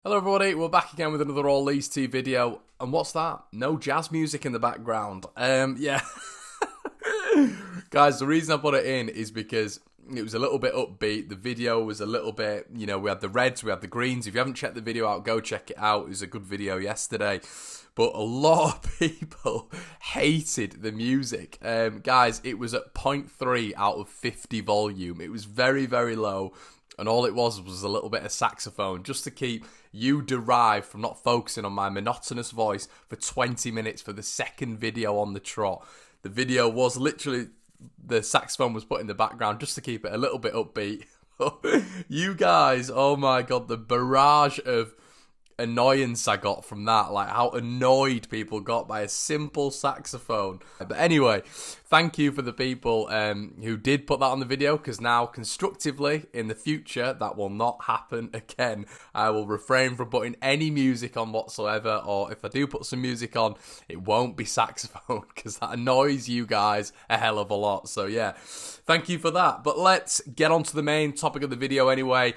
Hello everybody, we're back again with another All Leeds TV video, and what's that? No jazz music in the background. Yeah. Guys, the reason I put it in is because it was a little bit upbeat. The video was a little bit, we had the reds, we had the greens. If you haven't checked the video out, go check it out. It was a good video yesterday. But a lot of people hated the music. Guys, it was at 0.3 out of 50 volume. It was very, very low. And all it was a little bit of saxophone just to keep you derived from not focusing on my monotonous voice for 20 minutes for the second video on the trot. The video was literally, the saxophone was put in the background just to keep it a little bit upbeat. You guys, oh my God, the barrage of annoyance I got from that, like how annoyed people got by a simple saxophone. But anyway, thank you for the people who did put that on the video, because now constructively in the future that will not happen again. I will refrain from putting any music on whatsoever, or if I do put some music on, it won't be saxophone because that annoys you guys a hell of a lot. So yeah, thank you for that. But let's get on to the main topic of the video anyway.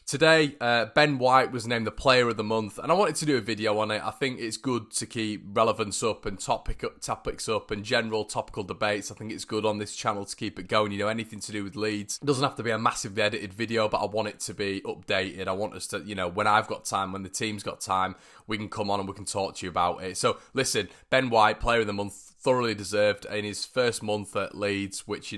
Today, Ben White was named the Player of the Month, and I wanted to do a video on it. I think it's good to keep relevance up and topics up and general topical debates. I think it's good on this channel to keep it going. Anything to do with Leeds. It doesn't have to be a massively edited video, but I want it to be updated. I want us to, when I've got time, when the team's got time, we can come on and we can talk to you about it. So, listen, Ben White, Player of the Month, thoroughly deserved in his first month at Leeds, which,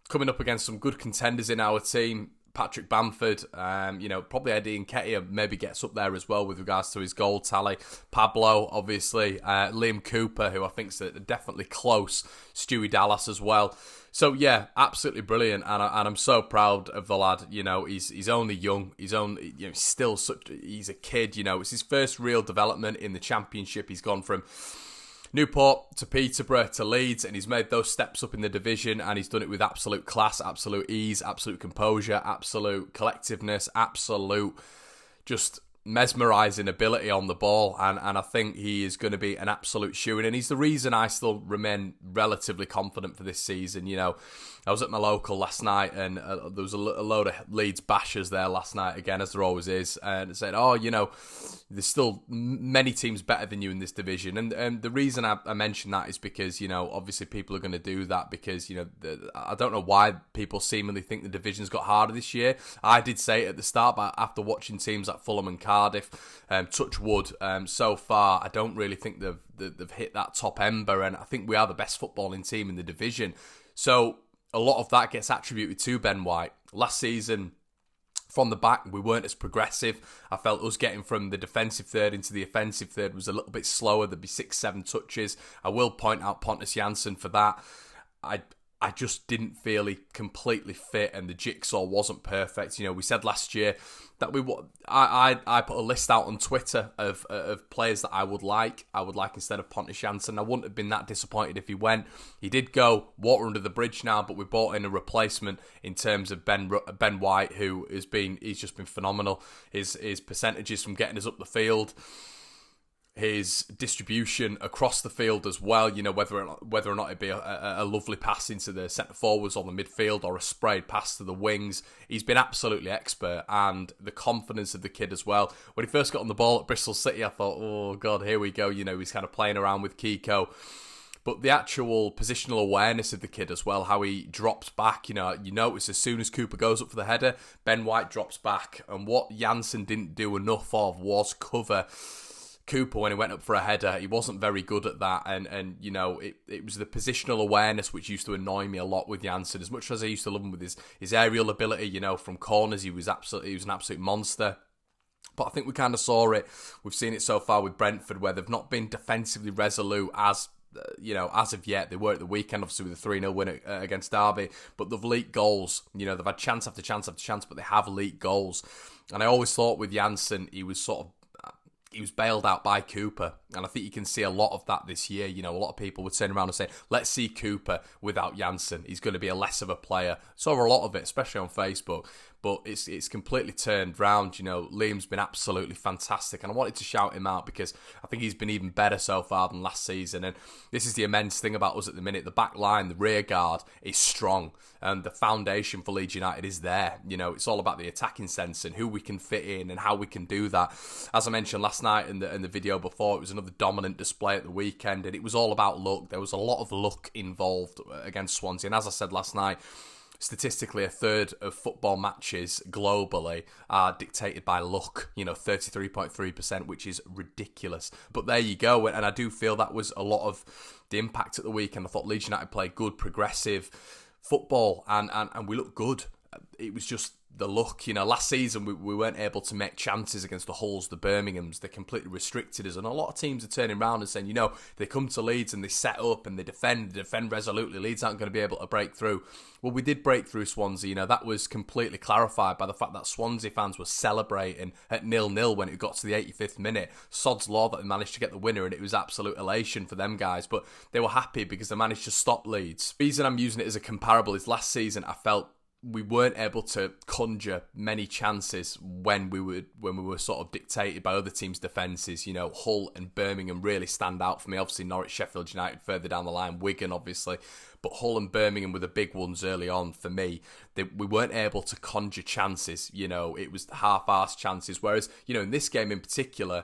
coming up against some good contenders in our team. Patrick Bamford, probably Eddie Nketiah maybe gets up there as well with regards to his goal tally. Pablo, obviously. Liam Cooper, who I think is definitely close. Stewie Dallas as well. So, yeah, absolutely brilliant. And I'm so proud of the lad. He's only young. He's a kid. It's his first real development in the Championship. He's gone from Newport to Peterborough to Leeds, and he's made those steps up in the division, and he's done it with absolute class, absolute ease, absolute composure, absolute collectiveness, absolute just mesmerising ability on the ball, and I think he is going to be an absolute shoo-in, and he's the reason I still remain relatively confident for this season. I was at my local last night, and there was a load of Leeds bashers there last night, again, as there always is, and it said, there's still many teams better than you in this division, and the reason I mention that is because, obviously people are going to do that because, I don't know why people seemingly think the division's got harder this year. I did say it at the start, but after watching teams like Fulham and Cardiff, touch wood, so far, I don't really think they've hit that top ember, and I think we are the best footballing team in the division. So a lot of that gets attributed to Ben White. Last season, from the back, we weren't as progressive. I felt us getting from the defensive third into the offensive third was a little bit slower. There'd be 6-7 touches. I will point out Pontus Jansson for that. I just didn't feel he completely fit, and the jigsaw wasn't perfect. We said last year that I put a list out on Twitter of players that I would like instead of Pontus Jansson. I wouldn't have been that disappointed if he went. He did go, water under the bridge now, but we brought in a replacement in terms of Ben White, who he's just been phenomenal. His percentages from getting us up the field, his distribution across the field as well, whether or not it'd be a lovely pass into the centre forwards or the midfield or a sprayed pass to the wings. He's been absolutely expert, and the confidence of the kid as well. When he first got on the ball at Bristol City, I thought, oh God, here we go. He's kind of playing around with Kiko. But the actual positional awareness of the kid as well, how he drops back, you notice as soon as Cooper goes up for the header, Ben White drops back. And what Jansson didn't do enough of was cover Cooper when he went up for a header. He wasn't very good at that, and it was the positional awareness which used to annoy me a lot with Jansson. As much as I used to love him with his aerial ability, from corners, he was an absolute monster. But I think we kind of saw it. We've seen it so far with Brentford, where they've not been defensively resolute as of yet. They were at the weekend, obviously, with a 3-0 win against Derby, but they've leaked goals. They've had chance after chance after chance, but they have leaked goals. And I always thought with Jansson, he was bailed out by Cooper, and I think you can see a lot of that this year. A lot of people would turn around and say, let's see Cooper without Jansson. He's going to be a less of a player. Saw a lot of it, especially on Facebook. but it's completely turned round. You know, Liam's been absolutely fantastic, and I wanted to shout him out because I think he's been even better so far than last season. And this is the immense thing about us at the minute: the back line, the rear guard is strong, and the foundation for Leeds United is there. You know, it's all about the attacking sense and who we can fit in and how we can do that. As I mentioned last night in the video before, it was another dominant display at the weekend, and it was all about luck. There was a lot of luck involved against Swansea, and as I said last night, statistically, a third of football matches globally are dictated by luck, 33.3%, which is ridiculous. But there you go, and I do feel that was a lot of the impact at the weekend. I thought Leeds United played good, progressive football, and we looked good. It was just the luck. Last season we weren't able to make chances against the Hulls, the Birminghams. They completely restricted us, and a lot of teams are turning around and saying, they come to Leeds and they set up and they defend resolutely. Leeds aren't going to be able to break through. Well, we did break through Swansea. That was completely clarified by the fact that Swansea fans were celebrating at 0-0 when it got to the 85th minute. Sod's law that they managed to get the winner, and it was absolute elation for them guys. But they were happy because they managed to stop Leeds. The reason I'm using it as a comparable is last season I felt we weren't able to conjure many chances when we were sort of dictated by other teams' defences. Hull and Birmingham really stand out for me. Obviously, Norwich, Sheffield United further down the line, Wigan obviously, but Hull and Birmingham were the big ones early on for me. We weren't able to conjure chances. It was half-arsed chances. Whereas, in this game in particular,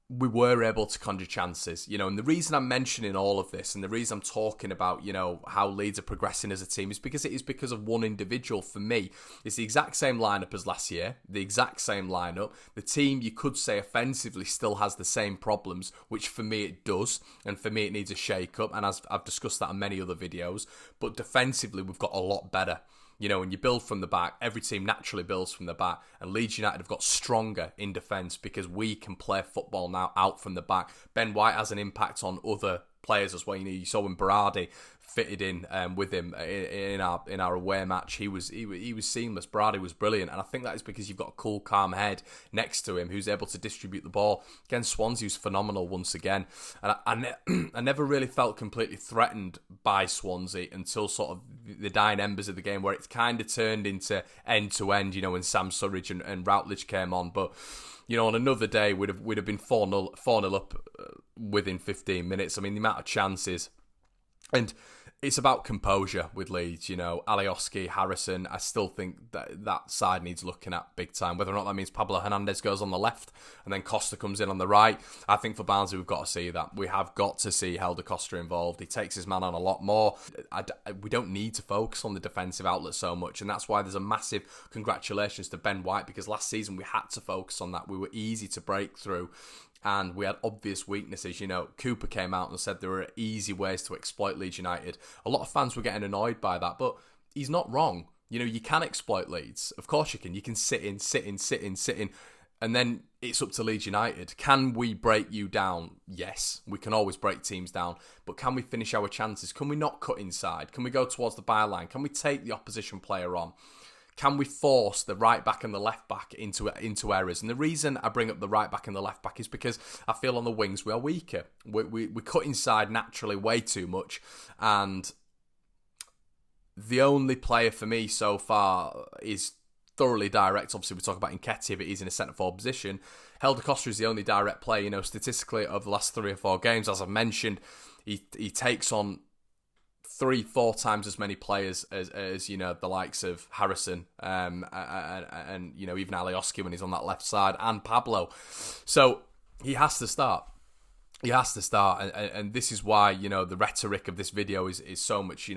we were able to conjure chances, and the reason I'm mentioning all of this and the reason I'm talking about, how Leeds are progressing as a team is because of one individual. For me, it's the exact same lineup as last year, the exact same lineup. The team, you could say offensively, still has the same problems, which for me it does, and for me it needs a shake-up, and as I've discussed that in many other videos, but defensively we've got a lot better. When you build from the back, every team naturally builds from the back, and Leeds United have got stronger in defence because we can play football now out from the back. Ben White has an impact on other players as well. You saw when Berardi fitted in with him in our away match, he was seamless. Berardi was brilliant, and I think that is because you've got a cool, calm head next to him who's able to distribute the ball. Against Swansea, who's phenomenal once again, and I never really felt completely threatened by Swansea until sort of the dying embers of the game, where it's kind of turned into end to end. When Sam Surridge and Routledge came on, but on another day we'd have been 4-0 up within 15 minutes. I mean, the amount of chances. And it's about composure with Leeds, Alioski, Harrison. I still think that side needs looking at big time. Whether or not that means Pablo Hernandez goes on the left and then Costa comes in on the right. I think for Barnsley, we've got to see that. We have got to see Helder Costa involved. He takes his man on a lot more. We don't need to focus on the defensive outlet so much, and that's why there's a massive congratulations to Ben White, because last season we had to focus on that. We were easy to break through, and we had obvious weaknesses. Cooper came out and said there were easy ways to exploit Leeds United. A lot of fans were getting annoyed by that, but he's not wrong. You can exploit Leeds. Of course you can. You can sit in, and then it's up to Leeds United. Can we break you down? Yes, we can always break teams down, but can we finish our chances? Can we not cut inside? Can we go towards the byline? Can we take the opposition player on? Can we force the right back and the left back into errors? And the reason I bring up the right back and the left back is because I feel on the wings we are weaker. We cut inside naturally way too much. And the only player for me so far is thoroughly direct. Obviously, we talk about Nketiah, but he's in a centre-forward position. Helder Costa is the only direct player, statistically, over the last 3 or 4 games. As I've mentioned, he takes on 3-4 times as many players as the likes of Harrison and even Alioski when he's on that left side, and Pablo. So he has to start. And this is why the rhetoric of this video is so much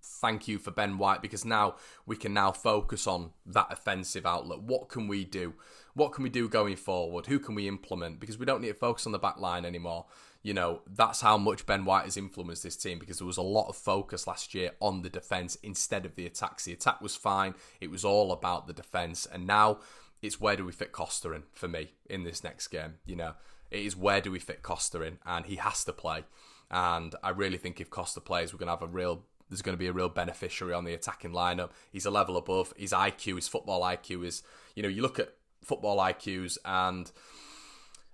thank you for Ben White, because now we can now focus on that offensive outlet. What can we do? What can we do going forward? Who can we implement? Because we don't need to focus on the back line anymore. That's how much Ben White has influenced this team, because there was a lot of focus last year on the defence instead of the attacks. The attack was fine. It was all about the defence. And now it's where do we fit Costa in for me in this next game? It is where do we fit Costa in, and he has to play. And I really think if Costa plays, there's going to be a real beneficiary on the attacking lineup. He's a level above. His IQ, his football IQ is, you look at football IQs, and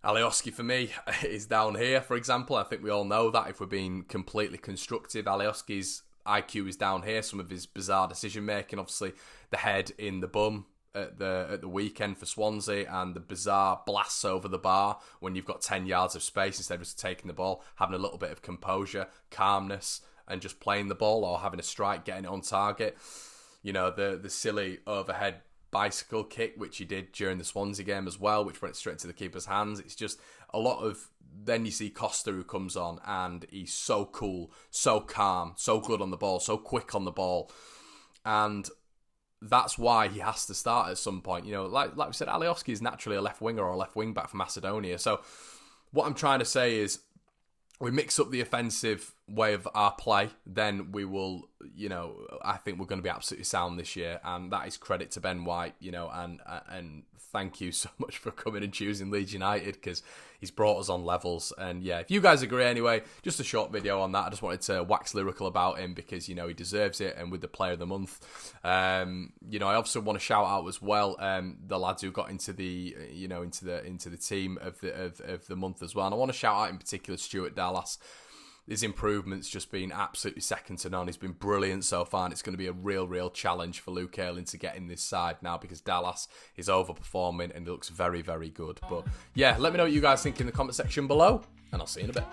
Alioski for me is down here, for example. I think we all know that if we're being completely constructive. Alioski's IQ is down here. Some of his bizarre decision making, obviously the head in the bum at the weekend for Swansea, and the bizarre blasts over the bar when you've got 10 yards of space instead of just taking the ball, having a little bit of composure, calmness, and just playing the ball or having a strike, getting it on target. You know, the silly overhead bicycle kick, which he did during the Swansea game as well, which went straight into the keeper's hands. It's just a lot of... Then you see Costa, who comes on, and he's so cool, so calm, so good on the ball, so quick on the ball. And that's why he has to start at some point. You know, like we said, Alioski is naturally a left winger or a left wing back for Macedonia. So what I'm trying to say is, we mix up the offensive way of our play, then we will, you know, I think we're going to be absolutely sound this year, and that is credit to Ben White, you know, and thank you so much for coming and choosing Leeds United, because he's brought us on levels. And yeah, if you guys agree anyway, just a short video on that. I just wanted to wax lyrical about him because, you know, he deserves it, and with the Player of the Month. You know, I also want to shout out as well the lads who got into the, you know, into the team of the month as well. And I want to shout out in particular Stuart Dallas. His improvements just been absolutely second to none. He's been brilliant so far, and it's going to be a real challenge for Luke Ayling to get in this side now, because Dallas is overperforming and he looks very, very good. But yeah, let me know what you guys think in the comment section below, and I'll see you in a bit.